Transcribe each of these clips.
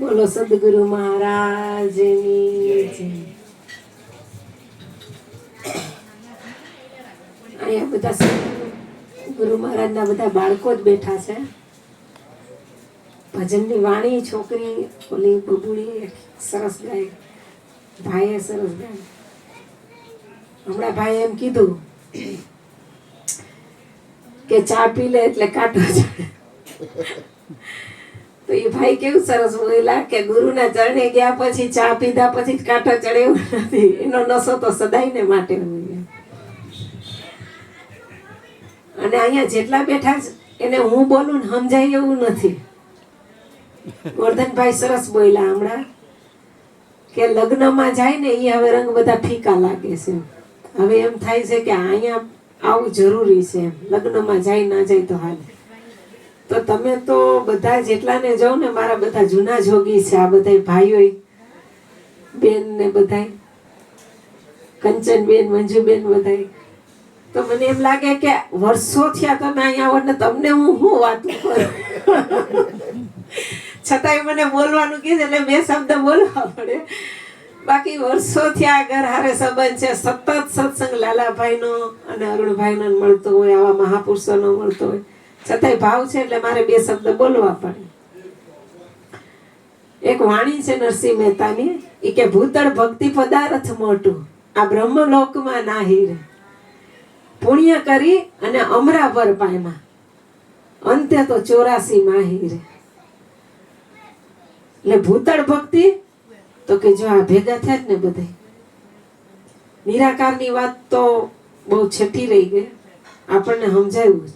બોલો સદગુરુ મહારાજની જય. અહીંયા બધા ગુરુ મહારાજના બધા બાળકો જ બેઠા છે. ભજનની વાણી છોકરી ઓલી બબુડી સરસ ગાય, ભાઈએ સરસ ગાય. હમણાં ભાઈ એમ કીધું કે ચા પી લે એટલે કાંટો ચડે. તો એ ભાઈ કેવું સરસ બોલ્યા કે ગુરુના ચરણે ગયા પછી ચા પીધા પછી કાંટો ચડે એવું નથી. એનો નશો તો સદાયને માટે હોય. અને અહીંયા જેટલા બેઠા છે એને હું બોલું ને સમજાય એવું નથી. ગોરધનભાઈ સરસ બોલ્યા હમણાં કે લગ્નમાં જાય ને એ હવે રંગ બધા ફીકા લાગે છે. હવે એમ થાય છે કે અહીંયા આવું જરૂરી છે. લગ્નમાં જાય ના જાય તો હાલ. તો તમે તો બધા જેટલાને જાઓ ને, મારા બધા જૂના જોગી છે, આ બધા ભાઈઓ બેન ને બધા કંચન બેન, મંજુબેન બધા. તો મને એમ લાગે કે વર્ષો થયા તમે અહીંયા આવો ને તમને હું વાતું કરું. છતાંય મને બોલવાનું કીધું એટલે બે શબ્દ બોલવા પડે. બાકી વર્ષો થયા ઘર હારે સંબંધ છે. સતત સત્સંગ લાલાભાઈનો અને અરુણભાઈનો મળતો હોય, આવા મહાપુરુષોનો મળતો હોય, છતાંય ભાવ છે એટલે મારે બે શબ્દ બોલવા પડે. એક વાણી છે નરસિંહ મહેતાની, એ કે ભૂતળ ભક્તિ પદાર્થ મોટું આ બ્રહ્મલોકમાં નાહી રે, પુણ્ય કરી અને અમરા પર પાયમાં અંતે તો 84 માહી રે. એટલે ભૂતળ ભક્તિ તો કે જો આ ભેગા થયા ને બધા નિરાકારની વાત તો બહુ છેટી રહી ગઈ. આપણને સમજાયું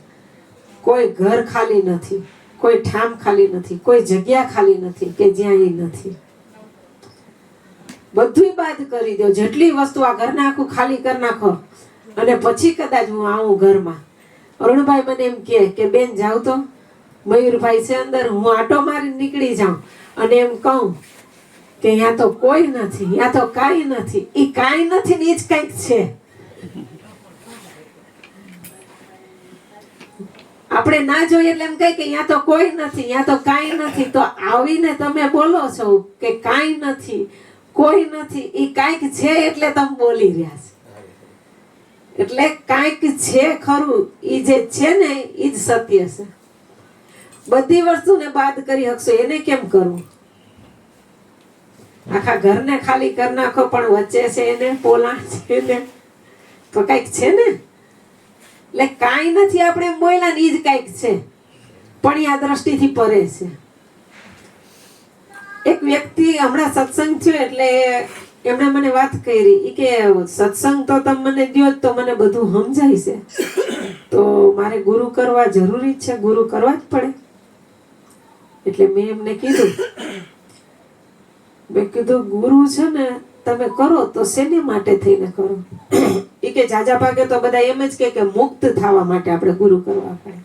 કોઈ ઘર ખાલી નથી, કોઈ ઠામ ખાલી નથી, કોઈ જગ્યા ખાલી નથી કે જ્યાં એ નથી. બધું બાદ કરી દો. જેટલી વસ્તુ આ ઘરના આખું ખાલી કરી નાખો અને પછી કદાચ હું આવું ઘરમાં. અરુણભાઈ મને એમ કે બેન જાવ તો મયુરભાઈ છે અંદર, હું આટો મારી નીકળી જાઉં અને એમ કહું કે અહીંયા તો કોઈ નથી, અહીંયા તો કાંઈ નથી. એ કાંઈ નથી ને એ જ કંઈક છે. આપણે ના જોઈએ એટલે એમ કહે કે અહીંયા તો કોઈ નથી, અહીંયા તો કાંઈ નથી. તો આવીને તમે બોલો છો કે કાંઈ નથી, કોઈ નથી, એ કાંઈક છે એટલે તમે બોલી રહ્યા છો. એટલે કાંઈક છે ખરું, એ જે છે ને એ જ સત્ય છે. બધી વસ્તુને બાદ કરી શકશો એને કેમ કરવું? આખા ઘરને ખાલી કરી નાખો પણ વચ્ચે છે એને પોલાણ છે ને તો કઈક છે ને. એટલે કાંઈ નથી આપણે એમ બોલ્યા ને એ જ કઈક છે, પણ એ આ દ્રષ્ટિથી પરે છે. એક વ્યક્તિ હમણાં સત્સંગ થયો એટલે એમણે મને વાત કરી કે સત્સંગ તો તમે મને દો તો મને બધું સમજાય છે, તો મારે ગુરુ કરવા જરૂરી છે, ગુરુ કરવા જ પડે. એટલે મેં એમને કીધું ગુરુ છે ને તમે કરો તો શેને માટે થઈને કરો? એ કે જાજા ભાગે તો બધા એમ જ કે મુક્ત થવા માટે આપણે ગુરુ કરવા પડે.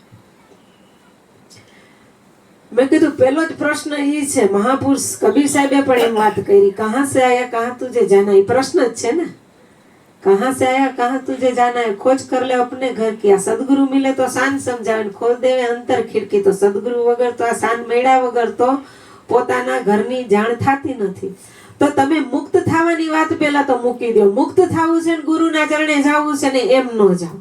મેં કીધું પેલો જ પ્રશ્ન એ છે, મહાપુરુષ કબીર સાહેબે પણ એમ વાત કરી, કહા સે આયા કહા તુજે જાના. એ પ્રશ્ન જ છે ને, કહા સે આયા કહા તુજે જાના है, खोज कर ले अपने घर की. આ સદગુરુ મિલે તો શાન સમજાવે, ખોલ દેવે અંતર ખિડકી. તો સદગુરુ વગર તો આ શાન મેળ્યા વગર તો પોતાના ઘરની જાણ થતી નથી. તો તમે મુક્ત થવાની વાત પેલા તો મૂકી દો. મુક્ત થવું છે ને ગુરુના ચરણે જવું છે ને એમ ન જાઓ.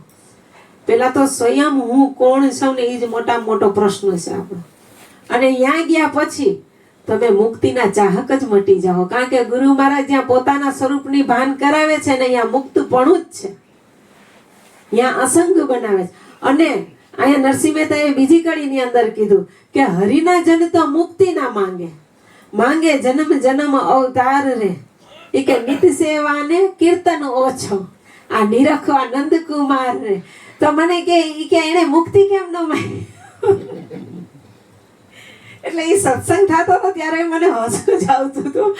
પેલા તો સ્વયં હું કોણ છું ને એ જ મોટો પ્રશ્ન છે આપણો. અને ત્યાં ગયા પછી તમે મુક્તિના ચાહક જ મટી જાઓ. કારણ કે ગુરુ મહારાજ જ્યાં પોતાના સ્વરૂપની ભાન કરાવે છે ને અહીંયા મુક્તપણું જ છે, ત્યાં અસંગ બનાવે છે. અને અહીંયા નરસિંહ મહેતાએ બીજી કડીની અંદર કીધું કે હરિના જન તો મુક્તિ ના માંગે, માંગે જન્મ જન્મ અવતાર રે. એ કે નિત સેવાને કીર્તન ઓછો, આ નિરખ આનંદ કુમાર રે. તો મને કે એને મુક્તિ કેમ ન માંગી? એટલે એ સત્સંગ થતો હતો ત્યારે મને હસવું જ આવતું હતું.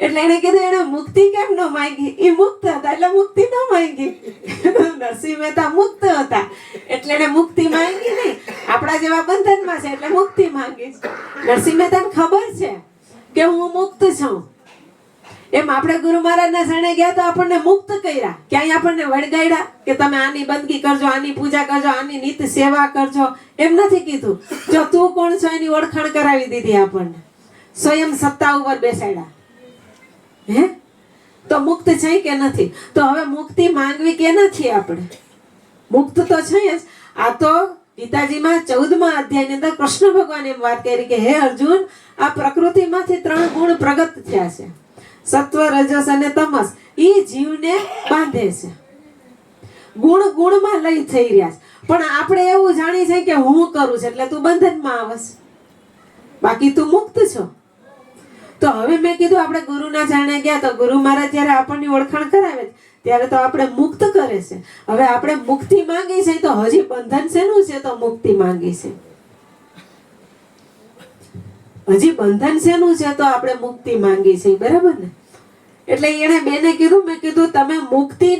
એટલે એને કીધું એને મુક્તિ કેમ ન માંગી? એ મુક્ત હતા એટલે મુક્તિ ન માંગી. નરસિંહ મહેતા મુક્ત હતા એટલે એને મુક્તિ માંગી નહીં. આપણા જેવા બંધનમાં છે એટલે મુક્તિ માંગી. નરસિંહ મહેતાને ખબર છે કે હું મુક્ત છું, એમ આપણે ગુરુ મહારાજના શરણે ગયા તો આપણને મુક્ત કર્યા, ક્યાંય આપણને વળગાડ્યા કે તમે આની બંદગી કરજો, આની પૂજા કરજો, આની નિત્ય સેવા કરજો, એમ નથી કીધું. જો તું કોણ છો એની ઓળખાણ કરાવી દીધી આપણને, સ્વયં સત્તા ઉપર બેસાડ્યા. હે તો મુક્ત છે કે નથી? તો હવે મુક્તિ માંગવી કે નથી? આપણે મુક્ત તો છે જ. આ તો ગીતાજીમાં 14મા અધ્યાયની અંદર કૃષ્ણ ભગવાન એમ વાત કરી કે હે અર્જુન, આ પ્રકૃતિમાંથી 3 ગુણ પ્રગટ થયા છે, સત્વ, રજસ અને તમસ. એ જીવને બાંધે છે, ગુણમાં લઈ થઈ રહ્યા છે. પણ આપણે એવું જાણી છે કે હું કરું છું એટલે તું બંધનમાં આવસ, બાકી તું મુક્ત છો. તો હવે મેં કીધું આપણે ગુરુના શરણે ગયા તો ગુરુ મહારાજ જ્યારે આપણની ઓળખાણ કરાવે ત્યારે તો આપણે મુક્ત કરે છે. હવે આપણે મુક્તિ માંગી છે તો હજી બંધન શેનું છે? તો મુક્તિ માંગી છે. હજી બંધન શેનું છે? તો આપણે મુક્તિ માંગી છે. બરાબર ને? એટલે એને બેને કીધું, મેં કીધું તમે મુક્તિ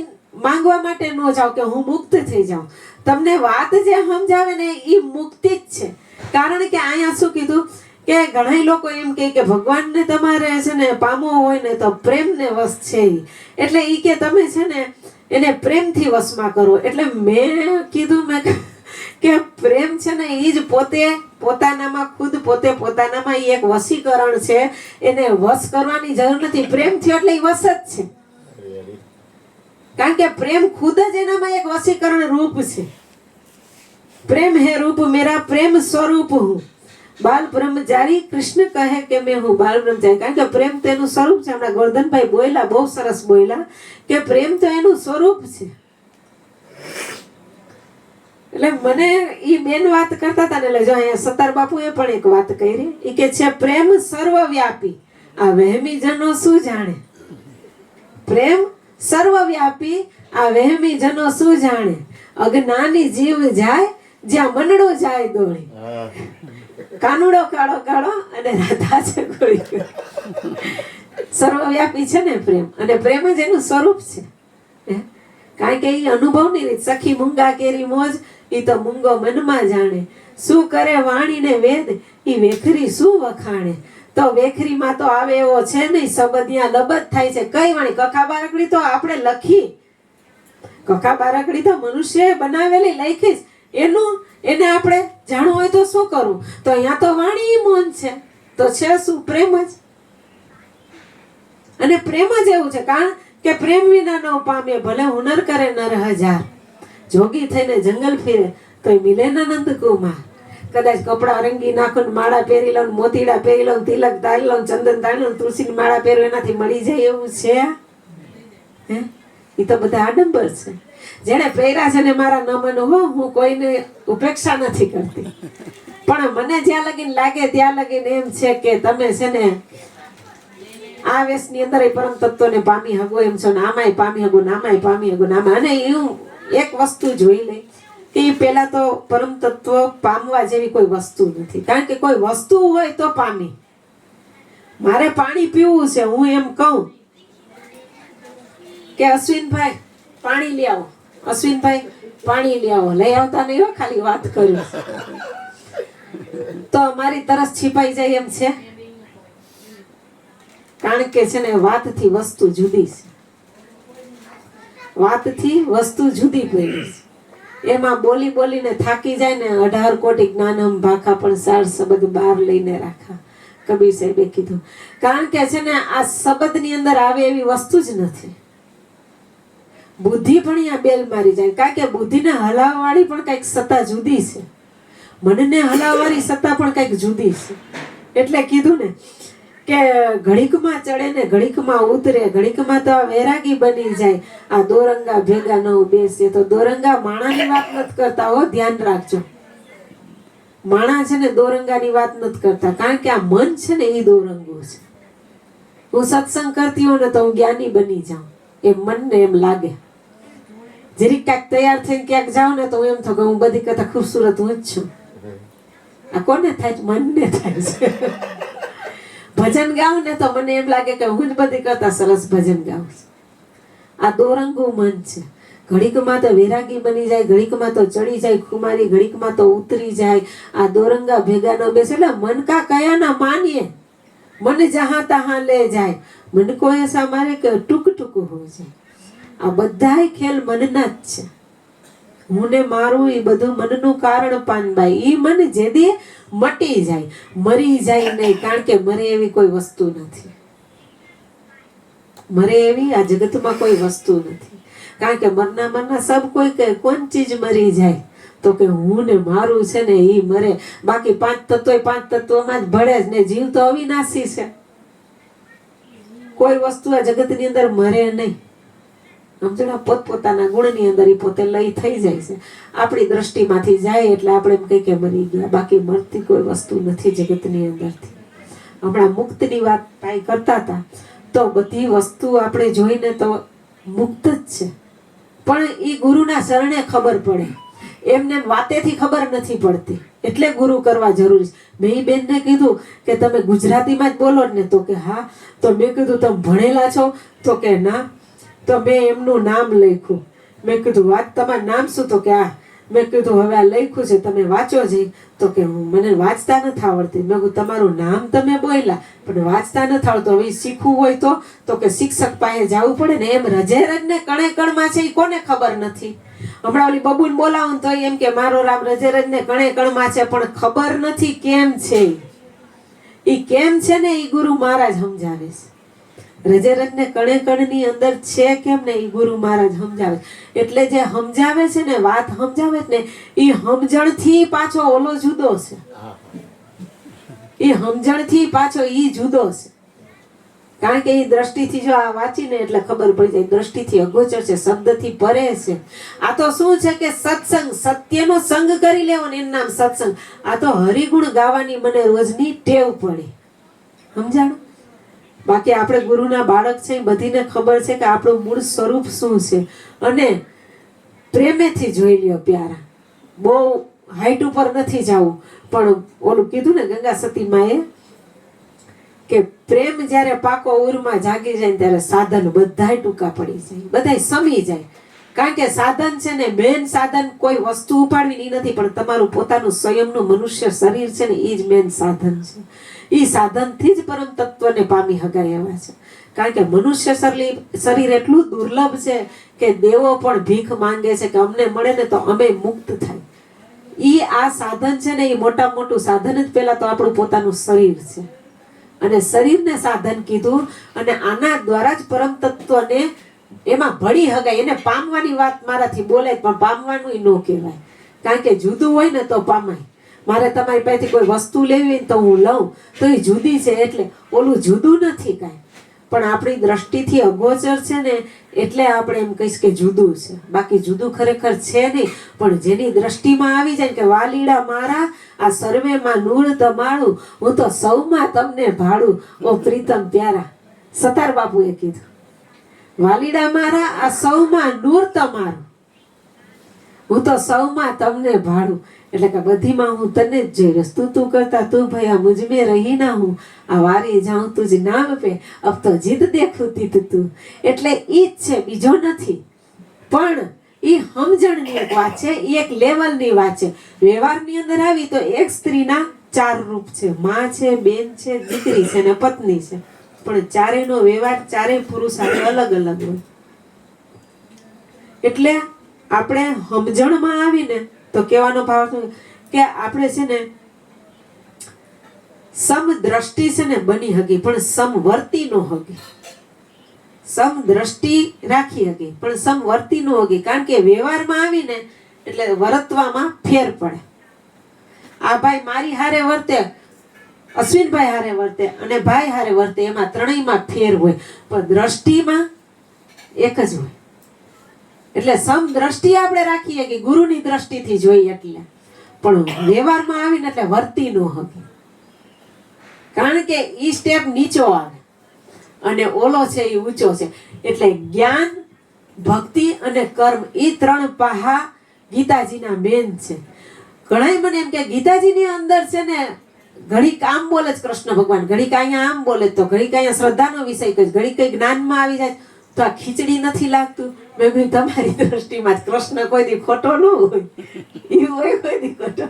માંગવા માટે ન જાઓ કે હું મુક્ત થઈ જાઉં. તમને વાત જે સમજાવે ને એ મુક્તિ જ છે. કારણ કે અહીંયા શું કીધું કે ઘણા લોકો એમ કે ભગવાનને તમારે છે ને પામવો હોય ને તો પ્રેમને વશ છે. એટલે એ કે તમે છે ને એને પ્રેમથી વશમાં કરો. એટલે મેં કીધું મેં કે પ્રેમ છે ને એ જ પોતે પોતાનામાં ખુદ પોતે પોતાનામાં એ એક વશીકરણ છે. એને વશ કરવાની જરૂર નથી. પ્રેમ થયો એટલે એ વશ જ છે. કારણ કે પ્રેમ ખુદ જ એનામાં એક વશીકરણ રૂપ છે. પ્રેમ હે રૂપ મેરા, પ્રેમ સ્વરૂપ હું, બાલ બ્રહ્મચારી કૃષ્ણ કહે કે મેં હું બાલ બ્રહ્મચારી. કારણ કે પ્રેમ તેનું સ્વરૂપ છે. હમણાં ગોરધનભાઈ બોલ્યા, બહુ સરસ બોલ્યા કે પ્રેમ તો એનું સ્વરૂપ છે. એટલે મને ઈ બેન વાત કરતા હતા ને, એટલે જો અહીંયા સતાર બાપુએ પણ એક વાત કરી. એ કે છે પ્રેમ સર્વવ્યાપી, આ વહેમી જનો શું જાણે. પ્રેમ સર્વવ્યાપી, આ વહેમી જનો શું જાણે. અજ્ઞાની જીવ જાય જ્યાં મનડો જાય દોડી. કાનુડો કાળો કાળો અને રાધા છે ગોળી. સર્વવ્યાપી છે ને પ્રેમ, અને પ્રેમ જ એનું સ્વરૂપ છે. કારણ કે એ અનુભવની રીત. સખી મૂંગા કેરી મોજ, એ તો મૂંગો મનમાં જાણે. શું કરે વાણીને વેદ, એ વેખરી શું વખાણે. તો વેખરીમાં તો આવે એવો છે નહીં, સબદિયા લબદ થાય છે. કઈ વાણી? કખા બારકડી તો આપણે લખી, કખા બારકડી તો મનુષ્યએ બનાવેલી લખી જ. એને આપણે જાણવું હોય તો શું કરવું? તો અહીંયા તો વાણી મૌન છે. તો છે શું? પ્રેમ જ. અને પ્રેમ જ એવું છે. કારણ કે પ્રેમ વિના ન પામે ભલે હુનર કરે નર હજાર. જોગી થઈને જંગલ ફીરે તો મિલે નંદ કુમાર. કદાચ કપડા રંગી નાખો, માળા પહેરી લો, મોતીડા પહેરી લો, તિલક તારી લો, ચંદન તારી લો, તુલસીની માળા પહેરો, એનાથી મળી જાય એવું છે? હે? એ તો બધા આડંબર છે. જેને પહેર્યા છે ને મારા ન માનો હો, હું કોઈને ઉપેક્ષા નથી કરતી. પણ મને જ્યાં લગીને લાગે ત્યાં લગીને એમ છે કે તમે છે ને આ વેશની અંદર પરમ તત્વને પામી હગો એમ છો ને, આમાંય પામી હગો ને આમાંય પામી હગો ને આમાં. અને એવું એક વસ્તુ જોઈ લઈ કે પેલા તો પરમ તત્વ પામવા જેવી કોઈ વસ્તુ નથી. કારણ કે કોઈ વસ્તુ હોય તો પામી. મારે પાણી પીવું છે, હું એમ કહું કે અશ્વિનભાઈ પાણી લઈ આવો, અશ્વિનભાઈ પાણી લઈ આવો, લઈ આવતા નહીં હો, ખાલી વાત કરું તો અમારી તરસ છીપાઈ જાય એમ છે. કારણ કે છે ને વાતથી વસ્તુ જુદી છે. વાતથી વસ્તુ જુદી પડી છે. એમાં બોલી બોલીને થાકી જાય ને. 18 કોટી જ્ઞાનમ ભાખા પણ સાર શબ્દ બહાર લઈને રાખા, કબીર સાહેબે કીધું. કારણ કે છે ને આ શબ્દની અંદર આવે એવી વસ્તુ જ નથી. બુદ્ધિ પણ અહીંયા બેલ મારી જાય. કારણ કે બુદ્ધિને હલાવવાળી પણ કઈક સત્તા જુદી છે, મનને હલાવવાળી સત્તા પણ કઈક જુદી છે. એટલે કીધું ને કે ઘડીકમાં ચડે ને ઘડીકમાં ઉતરે, ઘડીકમાં તો વૈરાગી બની જાય. આ દોરંગા ભેગા ન બેસે. તો દોરંગા માણાની વાત નથી કરતા હો, ધ્યાન રાખજો. માણા છે ને દોરંગાની વાત નથી કરતા. કારણ કે આ મન છે ને એ દોરંગો છે. હું સત્સંગ કરતી હોઉં ને તો હું જ્ઞાની બની જાઉં, એમ મનને એમ લાગે. જરીક ક્યાંક તૈયાર થઈને ક્યાંક જાઉં ને તો એમ થયું કે હું બધી કરતા ખૂબસૂરત હું જ છું. આ કોને થાય? મનને થાય છે. ભજન ગાઉં ને તો મને એમ લાગે કે હું જ બધી કરતા સરસ ભજન ગાઉં છું. આ દોરંગું મન છે. ઘડીકમાં તો વૈરાગી બની જાય, ઘડીકમાં તો ચડી જાય કુમારી, ઘડીકમાં તો ઉતરી જાય. આ દોરંગા ભેગા ન બેસે. એટલે મન કા કયા ના માનીએ, मन जहां तहां ले जाए, मन को ऐसा मारे કે ટૂંક ટૂંક हो જાય. આ બધાય ખેલ મનના જ છે. હું ને મારું એ બધું મનનું કારણ પાનબાઈ. ઈ મન જેદી મટી જાય, મરી જાય નહીં, કારણ કે મરે એવી કોઈ વસ્તુ નથી. મરે એવી આ જગતમાં કોઈ વસ્તુ નથી. કારણ કે મરના સબ કોઈ કે કોણ ચીજ મરી જાય, તો કે હું ને મારું છે ને ઈ મરે. બાકી પાંચ તત્વોમાં જ ભળે જ ને. જીવ તો અવિનાશી છે. કોઈ વસ્તુ આ જગતની અંદર મરે નહીં. સમજણા પોતપોતાના ગુણની અંદર એ પોતે લઈ થઈ જાય છે. આપણી દ્રષ્ટિમાંથી જાય એટલે આપણે એમ કઈ કે મરી ગયા. બાકી મરતી કોઈ વસ્તુ નથી જગતની અંદરથી. હમણાં મુક્તની વાત કાંઈ કરતા હતા તો બધી વસ્તુ આપણે જોઈને તો મુક્ત જ છે, પણ એ ગુરુના શરણે ખબર પડે. એમને વાતેથી ખબર નથી પડતી, એટલે ગુરુ કરવા જરૂરી છે. મેં એ બેનને કીધું કે તમે ગુજરાતીમાં જ બોલો ને, તો કે હા. તો મેં કીધું તમે ભણેલા છો, તો કે ના. તો મેં એમનું નામ લખ્યું. મેં કીધું વાત તમારું નામ શું, તો કે આ. મેં કીધું હવે આ લખ્યું છે તમે વાંચો જઈ. તો કે મને વાંચતા નથી આવડતી. મેં કીધું તમારું નામ તમે બોલ્યા પણ વાંચતા નથી આવડતું, હવે શીખવું હોય તો કે શિક્ષક પાસે જવું પડે ને. એમ રજેરજને કણે કણમાં છે એ કોને ખબર નથી. હમણાં ઓલી બબુને બોલાવું તો એમ કે મારો રામ રજેરજને કણે કણમાં છે, પણ ખબર નથી કેમ છે. એ કેમ છે ને એ ગુરુ મહારાજ સમજાવે છે. રજેરજને કણે કણની અંદર છે કેમ ને એ ગુરુ મહારાજ સમજાવે. એટલે જે સમજાવે છે ને, વાત સમજાવે ને, એ સમજણથી પાછો ઓલો જુદો છે. એ સમજણથી પાછો ઈ જુદો છે. કારણ કે એ દ્રષ્ટિથી જો આ વાંચીને એટલે ખબર પડી જાય. દ્રષ્ટિથી અગોચર છે, શબ્દથી પરે છે. આ તો શું છે કે સત્સંગ, સત્યનો સંગ કરી લેવો ને એનું નામ સત્સંગ. આ તો હરિગુણ ગાવાની મને રોજની ટેવ પડી. સમજાણું? બાકી આપણે ગુરુના બાળક છે, બધીને ખબર છે કે આપણું મૂળ સ્વરૂપ શું છે. અને પ્રેમેથી જોઈ લ્યો પ્યારા. બહુ હાઈટ ઉપર નથી જવું, પણ ઓલું કીધું ને ગંગા સતી માએ કે પ્રેમ જ્યારે પાકો ઉરમાં જાગી જાય ત્યારે સાધન બધાય ટૂંકા પડી જાય, બધાય સમી જાય. કારણ કે સાધન છે ને, મેન સાધન કોઈ વસ્તુ ઉપાડવી નથી, પણ તમારું પોતાનું સ્વયંનું મનુષ્ય શરીર છે ને, એ જ મેન સાધન છે. એ સાધનથી જ પરમ તત્વને પામી હગાય એવા છે. કારણ કે મનુષ્ય શરીર એટલું દુર્લભ છે કે દેવો પણ ભીખ માંગે છે કે અમને મળે ને તો અમે મુક્ત થાય. ઈ આ સાધન છે ને, એ મોટા મોટું સાધન જ પેલા તો આપણું પોતાનું શરીર છે. અને શરીરને સાધન કીધું, અને આના દ્વારા જ પરમ તત્વને એમાં ભળી હગાય. એને પામવાની વાત મારાથી બોલે, પણ પામવાનું ન કહેવાય. કારણ કે જુદું હોય ને તો પામાય. મારે તમારી પાસેથી કોઈ વસ્તુ લેવી હોય તો હું લઉં તો એ જુદી છે, એટલે ઓલું જુદું નથી કાંઈ. પણ આપણી દ્રષ્ટિથી અગોચર છે ને, એટલે આપણે એમ કહીશ કે જુદું છે. બાકી જુદું ખરેખર છે નહીં. પણ જેની દ્રષ્ટિમાં આવી જાય કે વાલીડા મારા આ સર્વેમાં નૂર તમારું, હું તો સૌમાં તમને ભાડું. ઓ પ્રીતમ પ્યારા, સતાર બાપુએ કીધું, વાલીડા મારા આ સૌમાં નૂર તમારું, હું તો સૌમાં તમને ભાડું. એટલે કે બધીમાં હું તને જ જોઈ રસ. તું કરતા તું ભયા મુझ में रही ना હું, આ વારી જાઉં તુજ નામ પે, અબ તો જીદ દેખું તીત તું. એટલે ઈ જ છે, બીજો નથી. પણ ઈ સમજણની એક વાત છે, ઈ એક લેવલની વાત છે. વ્યવહારની અંદર આવી તો એક સ્ત્રીના 4 રૂપ છે. માં છે, બેન છે, દીકરી છે ને પત્ની છે. પણ ચારેયનો વ્યવહાર ચારેય પુરુષ સાથે અલગ અલગ હોય. એટલે આપણે સમજણમાં આવીને તો કહેવાનો ભાવ શું કે આપણે છે ને સમ દ્રષ્ટિ છે ને બની હકી, પણ સમવર્તી નો હકી. સમ દ્રષ્ટિ રાખી હકી પણ સમવર્તી નો હકી. કારણ કે વ્યવહારમાં આવીને એટલે વર્તવામાં ફેર પડે. આ ભાઈ મારી હારે વર્તે, અશ્વિનભાઈ હારે વર્તે અને ભાઈ હારે વર્તે, એમાં ત્રણેયમાં ફેર હોય, પણ દ્રષ્ટિમાં એક જ હોય. એટલે સમ દ્રષ્ટિ આપણે રાખીએ કે ગુરુની દ્રષ્ટિથી જોઈએ, એટલે પણ વ્યવહારમાં આવીને એટલે વર્તી નો હકી. કારણ કે ઈ સ્ટેપ નીચો આવે અને ઓલો છે એ ઊંચો છે. એટલે જ્ઞાન, ભક્તિ અને કર્મ, એ 3 પાહા ગીતાજીના મેન છે. ઘણાય મને એમ કે ગીતાજીની અંદર છે ને ઘડીક આમ બોલે જ કૃષ્ણ ભગવાન, ઘડીક અહીંયા આમ બોલે તો ઘડીક અહીંયા શ્રદ્ધાનો વિષય કહે, ઘડીક કઈ જ્ઞાનમાં આવી જાય તો આ ખીચડી નથી લાગતું. મેં કહ્યું તમારી દ્રષ્ટિમાં કૃષ્ણ કોઈ દી ખોટો ન હોય, એ હોય કોઈ દી ખોટો.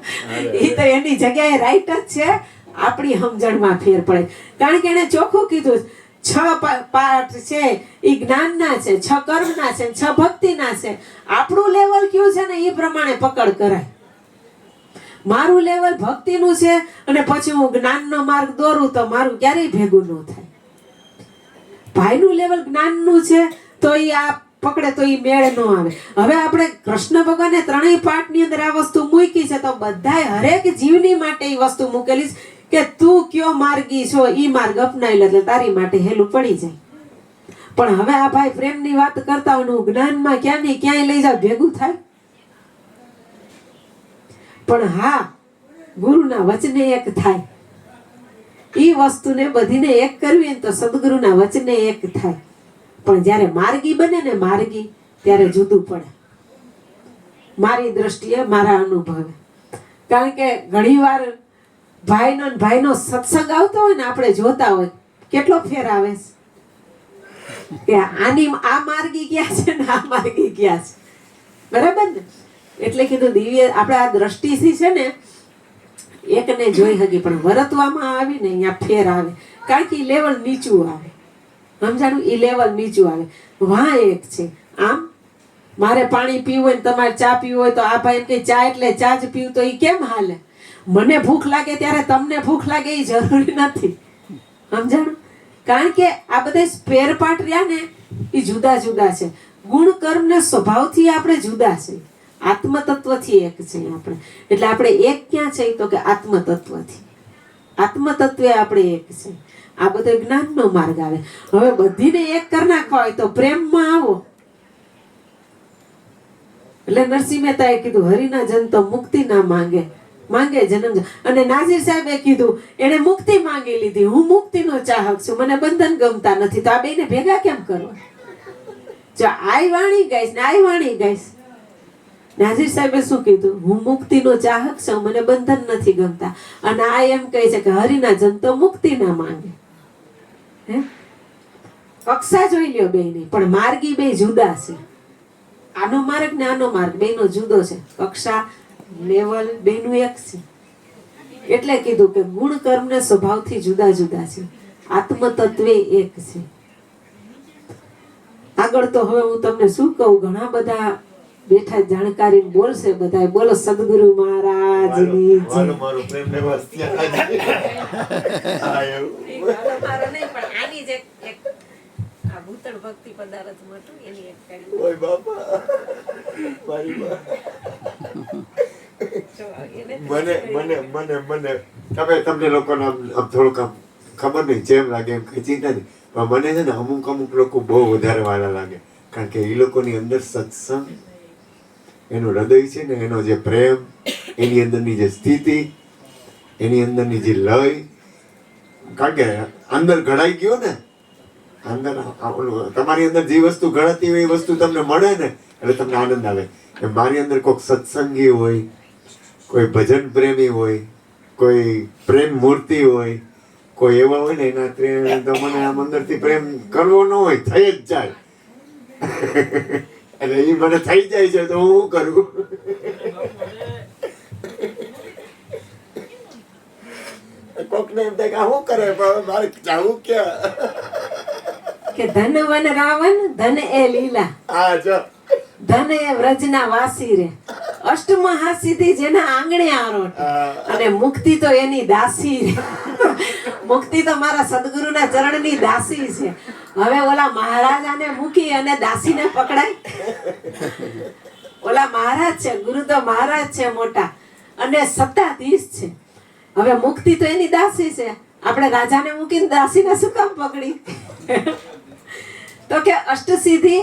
એ તો એની જગ્યાએ રાઈટ જ છે. આપણી સમજણમાં ફેર પડે. કારણ કે એને ચોખ્ખું કીધું 6 પાઠ છે એ જ્ઞાનના છે, 6 કર્મના છે, 6 ભક્તિના છે. આપણું લેવલ કયું છે ને એ પ્રમાણે પકડ કરાય. મારું લેવલ ભક્તિનું છે અને પછી હું જ્ઞાનનો માર્ગ દોરું તો મારું ક્યારેય ભેગું ન થાય. ભાઈનું લેવલ જ્ઞાનનું છે તો એ આ પકડે તો એ મેળ ન આવે. હવે આપણે કૃષ્ણ ભગવાને 3 પાઠની અંદર આ વસ્તુ મૂકી છે તો બધાય હરેક જીવની માટે એ વસ્તુ મૂકેલી છે કે તું કયો માર્ગી છો ઈ માર્ગ અપનાવી લે એટલે તારી માટે હેલું પડી જાય. પણ હવે આ ભાઈ પ્રેમની વાત કરતા હોય હું જ્ઞાનમાં ક્યાં નહીં ક્યાંય લઈ જાવ ભેગું થાય. પણ હા ગુરુના વચને એક થાય. ઈ વસ્તુને બધીને એક કરવી તો સદગુરુના વચને એક થાય. પણ જ્યારે માર્ગી બને ને માર્ગી ત્યારે જુદું પડે. મારી દ્રષ્ટિએ મારા અનુભવે. કારણ કે ઘણીવાર ભાઈનો સત્સંગ આવતો હોય ને આપણે જોતા હોય કેટલો ફેર આવે છે કે આની આ માર્ગી ક્યાં છે ને આ માર્ગી ક્યાં છે. બરાબર ને? એટલે કીધું દિવ્ય આપણે આ દ્રષ્ટિથી છે ને એકને જોઈ હકી પણ વર્તવામાં આવી ને અહીંયા ફેર આવે. કારણ કે લેવલ નીચું આવે. સમજાણું? એ લેવલ નીચું આવે. વાહ એક છે. આમ મારે પાણી પીવું હોય ને તમારે ચા પીવું હોય તો આ ભાઈ એમ કે ચા એટલે ચા જ પીવું તો એ કેમ હાલે? મને ભૂખ લાગે ત્યારે તમને ભૂખ લાગે એ જરૂરી નથી. સમજાણું? કારણ કે આ બધા સ્પેર પાર્ટ રહ્યા ને એ જુદા જુદા છે. ગુણ કર્મ ને સ્વભાવથી આપણે જુદા છે. આત્મતત્વથી એક છે આપણે. એટલે આપણે એક ક્યાં છે તો કે આત્મતત્વથી. આત્મતત્વે આપણે એક છે. આ બધો જ્ઞાનનો માર્ગ આવે. હવે બધીને એક કરી નાખવા હોય તો પ્રેમમાં આવો. એટલે નરસિંહ મહેતાએ કીધું હરિના જન તો મુક્તિ ના માંગે, માંગે જન્મ. અને નાઝીર સાહેબે કીધું એને મુક્તિ માંગી લીધી. હું મુક્તિનો ચાહક છું, મને બંધન ગમતા નથી. તો આ બેને ભેગા કેમ કરવા? જો આઈ વાણી ગાઈશ ને આઈ વાણી ગાઈશ. નાઝીર સાહેબે શું કીધું? હું મુક્તિનો ચાહક છું, મને બંધન નથી ગમતા. અને આ એમ કહે છે કે હરિના જન તો મુક્તિ ના માંગે. કક્ષા જોઈ લ્યો બેની, પણ માર્ગી બે જુદા છે. આનો માર્ગ ને આનો માર્ગ બેનો જુદો છે. કક્ષા લેવલ બેનું એક છે. એટલે કીધું કે ગુણ કર્મ ને સ્વભાવથી જુદા જુદા છે. આત્મતત્વે એક છે. આગળ તો હવે હું તમને શું કહું, ઘણા બધા બેઠા જાણકારી બોલશે બધા. બોલો સદગુરુ મહારાજની જય. મારો પ્રેમ નિવાસ ત્યાં નહીં પણ આની જે એક આ ભૂતળ ભક્તિ પદાર્થ માટે એની એક કાઢી. ઓય બાપા મારી મને તમને લોકોને આમ થોડુંક આમ ખબર નહીં જેમ લાગે એમ કઈ ચિંતા નહીં. પણ મને છે ને અમુક લોકો બહુ વધારે વાલા લાગે. કારણ કે એ લોકોની અંદર સત્સંગ, એનું હૃદય છે ને, એનો જે પ્રેમ, એની અંદરની જે સ્થિતિ, એની અંદરની જે લય. કારણ કે અંદર ઘડાઈ ગયો ને, અંદર તમારી અંદર જે વસ્તુ ઘડાતી હોય એ વસ્તુ તમને મળે ને એટલે તમને આનંદ આવે. મારી અંદર કોઈક સત્સંગી હોય, કોઈ ભજન પ્રેમી હોય, કોઈ પ્રેમ મૂર્તિ હોય, કોઈ એવા હોય ને એના તો મને આમ અંદરથી પ્રેમ કરવો ન હોય, થઈ જ જાય. એટલે એ મને થઈ જાય છે તો હું કરું. કોકને એમ થાય કે શું કરે મારે જાવું ક્યાં? કે ધન વન રાવણ ધન એ લીલા. હા જો ધન એ વ્રજના વાસી રે. અષ્ટમહાસિદ્ધિ જેના આંગણે આરોટ. અને મુક્તિ તો એની દાસી રે. મુક્તિ તો મારા સદગુરુના ચરણની દાસી છે. હવે ઓલા મહારાજાને મૂકી અને દાસીને પકડાય? ઓલા મહારાજ છે, ગુરુ તો મહારાજ છે મોટા અને સત્તાધીશ છે. હવે મુક્તિ તો એની દાસી છે. આપણે રાજાને મૂકીને દાસીને શું કામ પકડી? તો કે અષ્ટસિદ્ધિ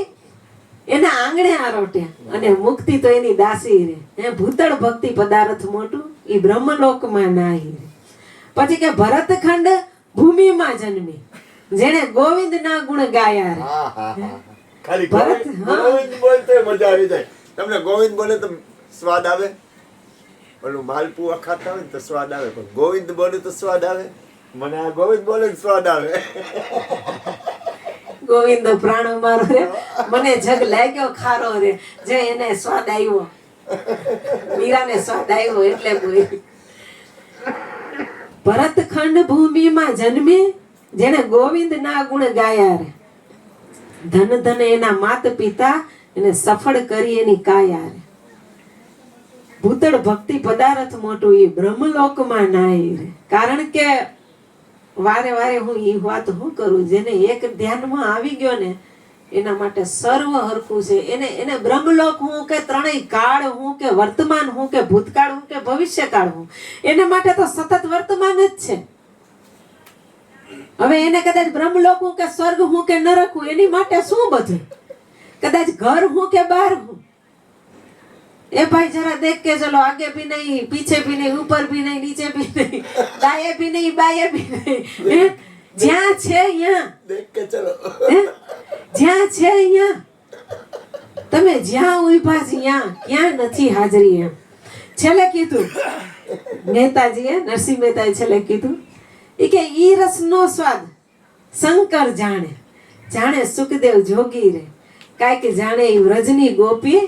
એના આંગણે આરોટ્યા અને મુક્તિ તો એની દાસી રે. ભૂતળ ભક્તિ પદાર્થ મોટું એ બ્રહ્મલોકમાં નાહી રે. પછી કે ભરતખંડ ભૂમિમાં જન્મી જેને ગોવિંદ ના ગુણ ગાયા રે. ભરત ગોવિંદ બોલતે મજા આવી જાય. તમને ગોવિંદ બોલે તો સ્વાદ આવે. ઓલું માલપુઆ ખાતા હોય ને તો સ્વાદ આવે, પણ ગોવિંદ બોલે તો સ્વાદ આવે. મને આ ગોવિંદ બોલે ને સ્વાદ આવે. ગોવિંદ પ્રાણો મારો રે, મને જગ લાગ્યો ખારો રે. જે એને સ્વાદ આવ્યો, મીરાને સ્વાદ આવ્યો એટલે બોલી. ભરતખંડ ભૂમિમાં જન્મી જેને ગોવિંદ ના ગુણ ગાયા રે, ધન ધન એના માત પિતા એને સફળ કરી એની કાયા રે. ભૂતળ ભક્તિ પદાર્થ મોટું એ બ્રહ્મલોકમાં નાય રે. કારણ કે વારે વારે હું એ વાત હું કરું, જેને એક ધ્યાનમાં આવી ગયો ને એના માટે સર્વ હરખું છે. એને બ્રહ્મલોક હું કે ત્રણેય કાળ હું કે વર્તમાન હું કે ભૂતકાળ હું કે ભવિષ્યકાળ હું, એના માટે તો સતત વર્તમાન જ છે. હવે એને કદાચ બ્રહ્મલોક હું કે સ્વર્ગ હું કે નરક હું, એની માટે શું બધું, કદાચ ઘર હું કે બહાર હું. એ ભાઈ જરા દેખ કે ચલો આગે भी नहीं पीछे भी नहीं ऊपर भी नहीं नीचे भी नहीं दाएं भी नहीं बाएं भी नहीं, જ્યાં છે અહીંયા દેખ કે ચલો, જ્યાં છે અહીંયા તમે જ્યાં ઉભા છે ત્યાં ક્યાં નથી હાજરી. એમ છેલ્લે કીધું મહેતાજીએ, નરસિંહ મહેતાએ છેલ્લે કીધું એ કે ઈ રસનો સ્વાદ શંકર જાણે, જાણે સુખદેવ જોગી રે, કાંઈક જાણે ઈ વ્રજની ગોપી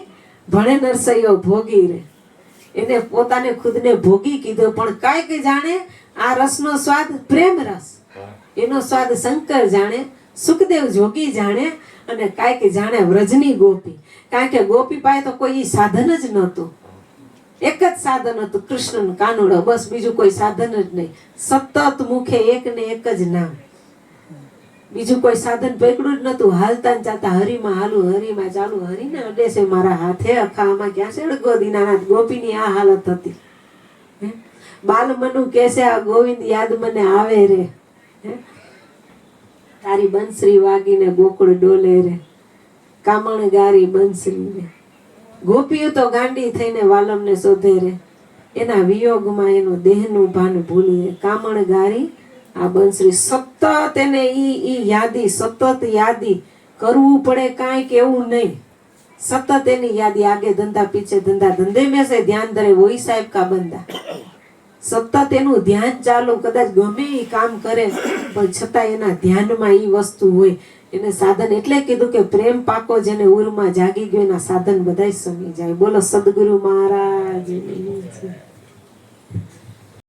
ભણે નરસૈયો ભોગી રે. એને પોતાને ખુદને ભોગી કીધો, પણ કાંઈક જાણે આ રસનો સ્વાદ પ્રેમ રસ, એનો સ્વાદ શંકર જાણે, સુખદેવ જોગી જાણે, અને કાંઈક જાણે વ્રજની ગોપી. કારણ કે ગોપી પાસે તો કોઈ સાધન જ નહોતું, એક જ સાધન હતું કૃષ્ણ કાનુડો, બસ બીજું કોઈ સાધન જ નહીં. સતત મુખે એક ને એક જ નામ, બીજું કોઈ સાધન પકડ્યું જ નતું. હાલતા ને ચાલતા હરીમાં હાલું, હરીમાં ચાલુ, હરીને અડે છે મારા હાથે અખામાં ક્યાં છે અડગો દીનાનાથ. ગોપીની આ હાલત હતી. બાલ મનુ કેસે આ ગોવિંદ યાદ મને આવે રે, તારી બંસરી વાગીને ગોકુળ ડોલે રે, કામણ ગારી બંસરી રે. ગોપીઓ તો ગાંડી થઈને વાલમને શોધે રે, એના વિયોગમાં એનું દેહનું ભાન ભૂલી રે. કામણ ગારી આ બંસરી, સતત એને ઈ યાદી, સતત યાદી કરવું પડે, કાંઈક એવું નહીં, સતત એની યાદી. આગે ધંધા પીછે ધંધા, ધંધે में से ध्यान धरे वही साहेब का बंदा. સતત એનું ધ્યાન ચાલુ, કદાચ ગમે એ કામ કરે પણ છતાં એના ધ્યાનમાં એ વસ્તુ હોય. એને સાધન એટલે કીધું કે પ્રેમ પાકો જેને ઉરમાં જાગી ગયો એના સાધન બધાય સમી જાય. બોલો સદગુરુ મહારાજ.